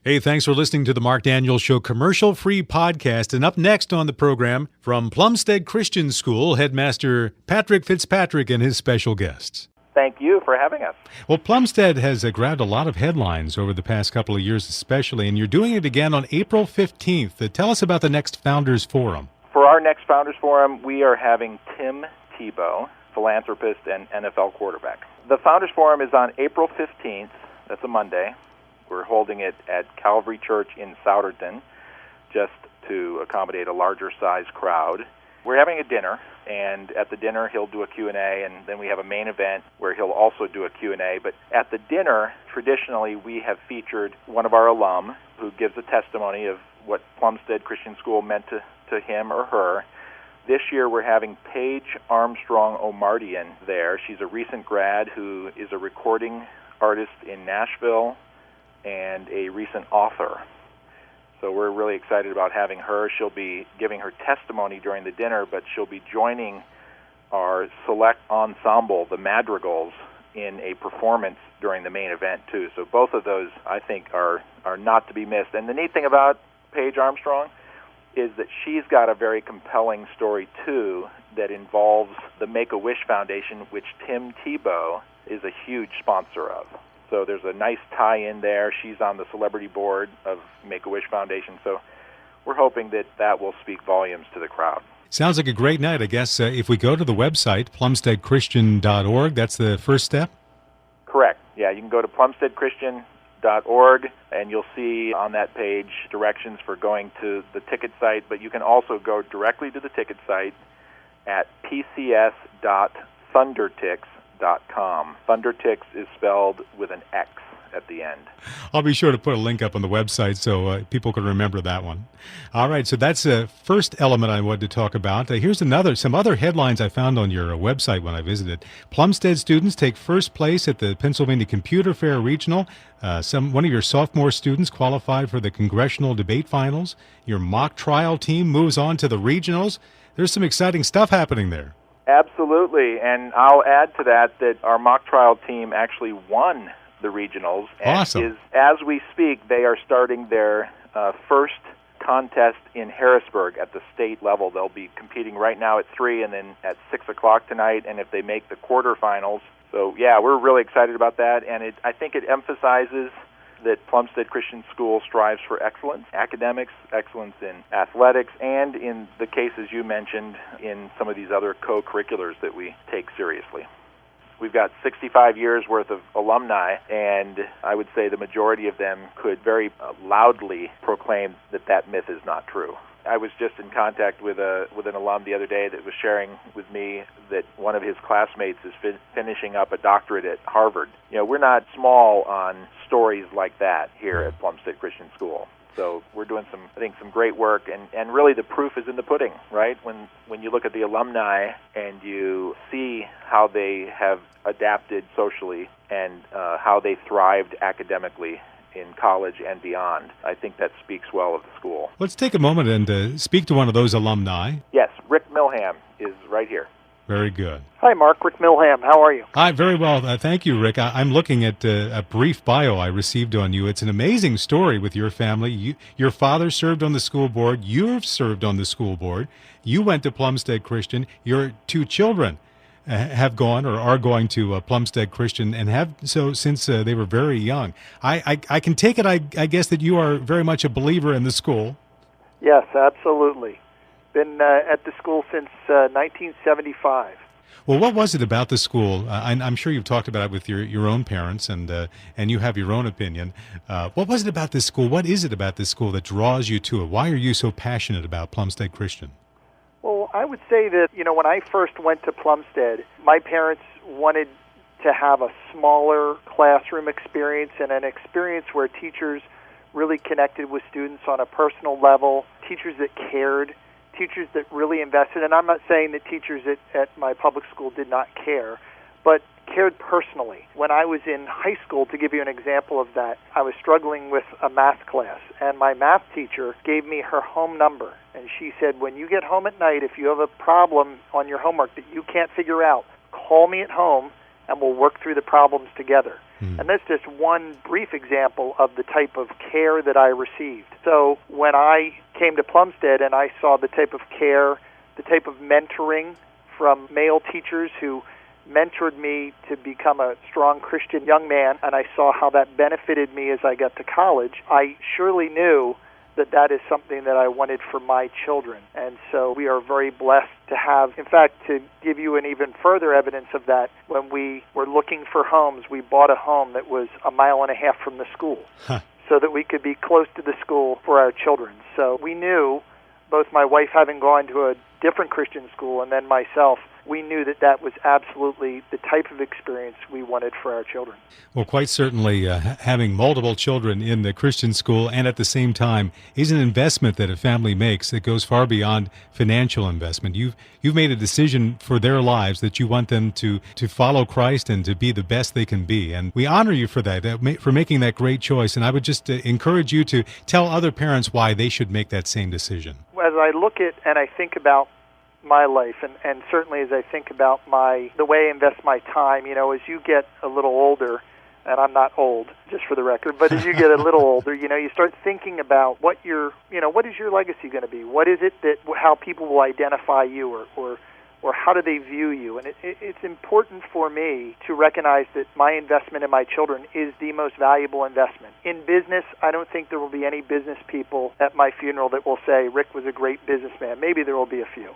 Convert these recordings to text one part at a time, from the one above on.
Hey, thanks for listening to the Mark Daniels Show commercial-free podcast. And up next on the program, from Plumstead Christian School, headmaster Patrick Fitzpatrick and his special guests. Thank you for having us. Well, Plumstead has grabbed a lot of headlines over the past couple of years especially, and you're doing it again on April 15th. Tell us about the next Founders Forum. For our next Founders Forum, we are having Tim Tebow, philanthropist and NFL quarterback. The Founders Forum is on April 15th. That's a Monday. We're holding it at Calvary Church in Souderton, just to accommodate a larger-sized crowd. We're having a dinner, and at the dinner he'll do a Q&A, and then we have a main event where he'll also do a Q&A. But at the dinner, traditionally, we have featured one of our alum who gives a testimony of what Plumstead Christian School meant to him or her. This year we're having Paige Armstrong Omardian there. She's a recent grad who is a recording artist in Nashville and a recent author. So we're really excited about having her. She'll be giving her testimony during the dinner, but she'll be joining our select ensemble, the Madrigals, in a performance during the main event, too. So both of those, I think, are not to be missed. And the neat thing about Paige Armstrong is that she's got a very compelling story, too, that involves the Make-A-Wish Foundation, which Tim Tebow is a huge sponsor of. So there's a nice tie-in there. She's on the celebrity board of Make-A-Wish Foundation. So we're hoping that will speak volumes to the crowd. Sounds like a great night. I guess if we go to the website, plumsteadchristian.org, that's the first step? Correct. Yeah, you can go to plumsteadchristian.org, and you'll see on that page directions for going to the ticket site. But you can also go directly to the ticket site at pcs.thundertix.com. Thundertix is spelled with an X at the end. I'll be sure to put a link up on the website so people can remember that one. All right, so that's the first element I wanted to talk about. Here's some other headlines I found on your website when I visited. Plumstead students take first place at the Pennsylvania Computer Fair Regional. One of your sophomore students qualified for the Congressional Debate Finals. Your mock trial team moves on to the regionals. There's some exciting stuff happening there. Absolutely, and I'll add to that our mock trial team actually won the regionals. And awesome. As we speak, they are starting their first contest in Harrisburg at the state level. They'll be competing right now at 3 and then at 6 o'clock tonight, and if they make the quarterfinals. So, yeah, we're really excited about that, and I think it emphasizes that Plumstead Christian School strives for excellence, academics, excellence in athletics, and in the cases you mentioned, in some of these other co-curriculars that we take seriously. We've got 65 years worth of alumni, and I would say the majority of them could very loudly proclaim that myth is not true. I was just in contact with an alum the other day that was sharing with me that one of his classmates is finishing up a doctorate at Harvard. You know, we're not small on stories like that here at Plumstead Christian School. So we're doing some great work, and really the proof is in the pudding, right? When you look at the alumni and you see how they have adapted socially and how they thrived academically in college and beyond, I think that speaks well of the school. Let's take a moment and speak to one of those alumni. Yes, Rick Millham is right here. Very good. Hi, Mark. Rick Millham. How are you? Hi, very well. Thank you, Rick. I'm looking at a brief bio I received on you. It's an amazing story with your family. Your father served on the school board. You've served on the school board. You went to Plumstead Christian. Your 2 children have gone or are going to Plumstead Christian and have so since they were very young. I can take it, I guess, that you are very much a believer in the school. Yes, absolutely. Been at the school since 1975. Well, what was it about the school? I'm sure you've talked about it with your own parents, and you have your own opinion. What was it about this school? What is it about this school that draws you to it? Why are you so passionate about Plumstead Christian? Well, I would say that, when I first went to Plumstead, my parents wanted to have a smaller classroom experience and an experience where teachers really connected with students on a personal level, teachers that cared, teachers that really invested. And I'm not saying that teachers at my public school did not care, but cared personally. When I was in high school, to give you an example of that, I was struggling with a math class, and my math teacher gave me her home number. And she said, when you get home at night, if you have a problem on your homework that you can't figure out, call me at home, and we'll work through the problems together. And that's just one brief example of the type of care that I received. So when I came to Plumstead and I saw the type of care, the type of mentoring from male teachers who mentored me to become a strong Christian young man, and I saw how that benefited me as I got to college, I surely knew that that is something that I wanted for my children. And so we are very blessed to have, in fact, to give you an even further evidence of that, when we were looking for homes, we bought a home that was 1.5 miles from the school so that we could be close to the school for our children. So we knew, both my wife having gone to a different Christian school and then myself, we knew that that was absolutely the type of experience we wanted for our children. Well, quite certainly, having multiple children in the Christian school and at the same time is an investment that a family makes that goes far beyond financial investment. You've made a decision for their lives that you want them to follow Christ and to be the best they can be. And we honor you for that, for making that great choice. And I would just encourage you to tell other parents why they should make that same decision. As I look at and I think about my life, and certainly as I think about the way I invest my time, as you get a little older, and I'm not old, just for the record, but as you get a little older, you start thinking about what is your legacy going to be? What is it how people will identify you, or how do they view you? And it's important for me to recognize that my investment in my children is the most valuable investment. In business, I don't think there will be any business people at my funeral that will say, Rick was a great businessman. Maybe there will be a few.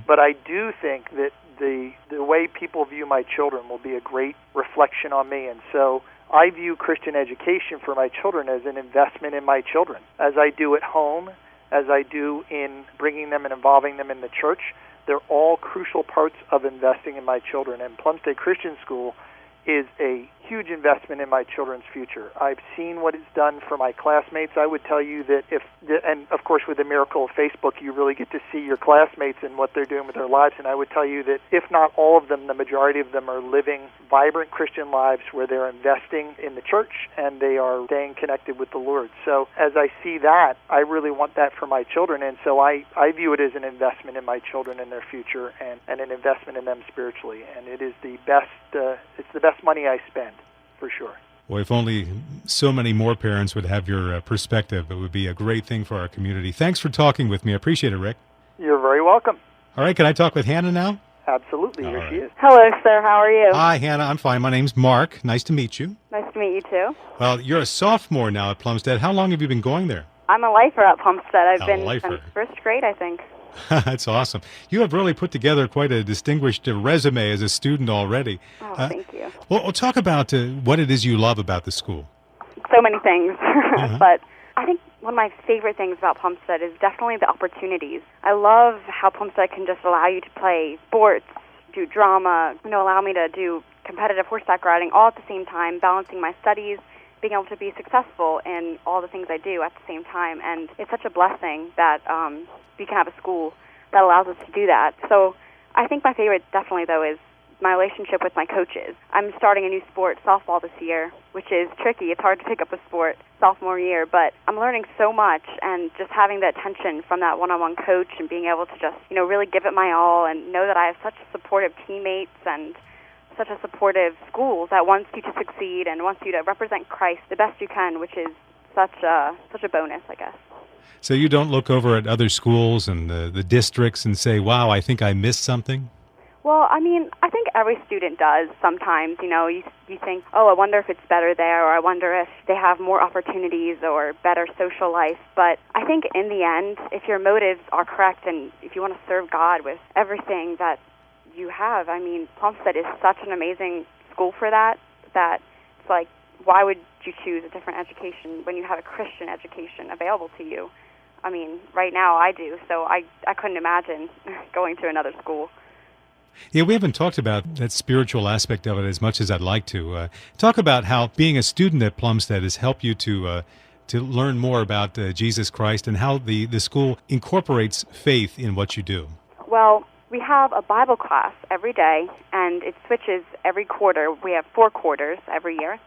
But I do think that the way people view my children will be a great reflection on me. And so I view Christian education for my children as an investment in my children, as I do at home, as I do in bringing them and involving them in the church. They're all crucial parts of investing in my children. And Plumstead Christian School is a huge investment in my children's future. I've seen what it's done for my classmates. I would tell you that and of course with the miracle of Facebook, you really get to see your classmates and what they're doing with their lives. And I would tell you that if not all of them, the majority of them are living vibrant Christian lives where they're investing in the church and they are staying connected with the Lord. So as I see that, I really want that for my children. And so I view it as an investment in my children and their future, and an investment in them spiritually. And it is the best money I spend, for sure. Well, if only so many more parents would have your perspective, it would be a great thing for our community. Thanks for talking with me. I appreciate it, Rick. You're very welcome. All right, can I talk with Hannah now? Absolutely, here she is. Hello, sir. How are you? Hi, Hannah. I'm fine. My name's Mark. Nice to meet you. Nice to meet you, too. Well, you're a sophomore now at Plumstead. How long have you been going there? I'm a lifer at Plumstead. I've been lifer. since first grade, I think. That's awesome. You have really put together quite a distinguished resume as a student already. Oh, thank you. Well, we'll talk about what it is you love about the school. So many things. But I think one of my favorite things about Plumstead is definitely the opportunities. I love how Plumstead can just allow you to play sports, do drama, allow me to do competitive horseback riding all at the same time, balancing my studies, being able to be successful in all the things I do at the same time. And it's such a blessing that we can have a school that allows us to do that. So I think my favorite definitely, though, is my relationship with my coaches. I'm starting a new sport, softball, this year, which is tricky. It's hard to pick up a sport sophomore year, but I'm learning so much, and just having the attention from that one-on-one coach and being able to just, really give it my all and know that I have such supportive teammates and such a supportive school that wants you to succeed and wants you to represent Christ the best you can, which is such a bonus, I guess. So you don't look over at other schools and the districts and say, wow, I think I missed something? Well, I think every student does sometimes. You think, oh, I wonder if it's better there, or I wonder if they have more opportunities or better social life. But I think in the end, if your motives are correct and if you want to serve God with everything that you have, Plumstead is such an amazing school for that it's like, why would you choose a different education when you have a Christian education available to you? Right now I do, so I couldn't imagine going to another school. Yeah, we haven't talked about that spiritual aspect of it as much as I'd like to. Talk about how being a student at Plumstead has helped you to learn more about Jesus Christ and how the school incorporates faith in what you do. Well, we have a Bible class every day, and it switches every quarter. We have 4 quarters every year,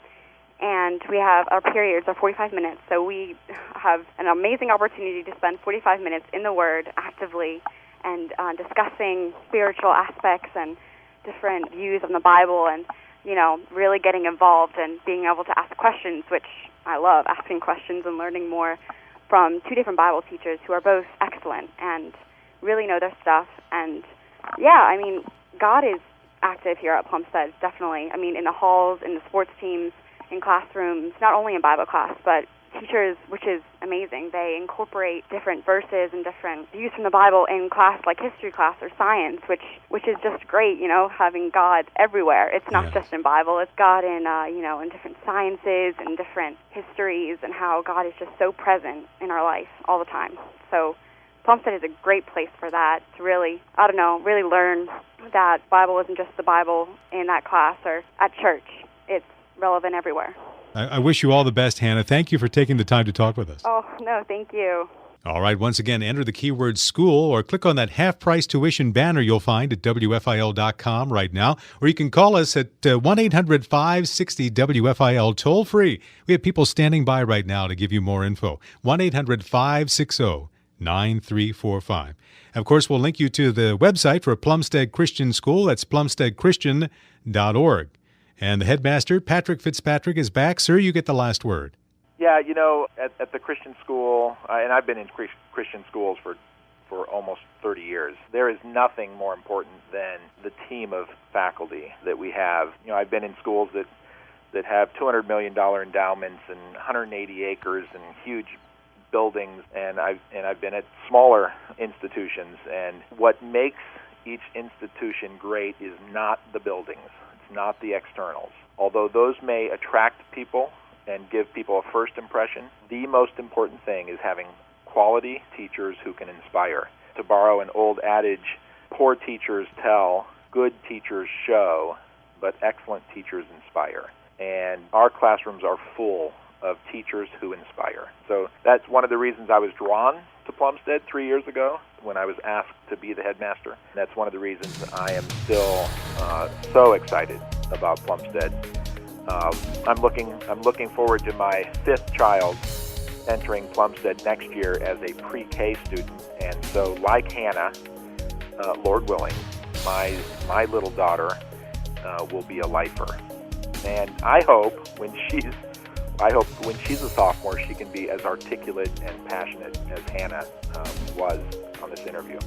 and we have our periods are 45 minutes, so we have an amazing opportunity to spend 45 minutes in the Word actively and discussing spiritual aspects and different views on the Bible. And really getting involved and being able to ask questions, which I love, asking questions and learning more from two different Bible teachers who are both excellent and really know their stuff. And God is active here at Plumstead, definitely. In the halls, in the sports teams, in classrooms, not only in Bible class, but teachers, which is amazing. They incorporate different verses and different views from the Bible in class, like history class or science, which is just great, having God everywhere. It's not just in Bible, it's God in, in different sciences and different histories, and how God is just so present in our life all the time. So Plumstead is a great place for that, to really, really learn that Bible isn't just the Bible in that class or at church. It's relevant everywhere. I wish you all the best, Hannah. Thank you for taking the time to talk with us. Oh, no, thank you. All right, once again, enter the keyword school or click on that half-price tuition banner you'll find at WFIL.com right now, or you can call us at 1-800-560-WFIL toll-free. We have people standing by right now to give you more info. 1-800-560-9345. Of course, we'll link you to the website for Plumstead Christian School. That's plumsteadchristian.org. And the headmaster, Patrick Fitzpatrick, is back. Sir, you get the last word. Yeah, at the Christian school, and I've been in Christian schools for almost 30 years, there is nothing more important than the team of faculty that we have. I've been in schools that have $200 million endowments and 180 acres and huge buildings, and I've been at smaller institutions. And what makes each institution great is not the buildings. Not the externals. Although those may attract people and give people a first impression, the most important thing is having quality teachers who can inspire. To borrow an old adage, poor teachers tell, good teachers show, but excellent teachers inspire. And our classrooms are full of teachers who inspire. So that's one of the reasons I was drawn to Plumstead 3 years ago when I was asked to be the headmaster. That's one of the reasons I am still so excited about Plumstead. I'm looking forward to my fifth child entering Plumstead next year as a pre-K student, and so like Hannah, Lord willing, my little daughter will be a lifer. And I hope when she's a sophomore, she can be as articulate and passionate as Hannah was on this interview.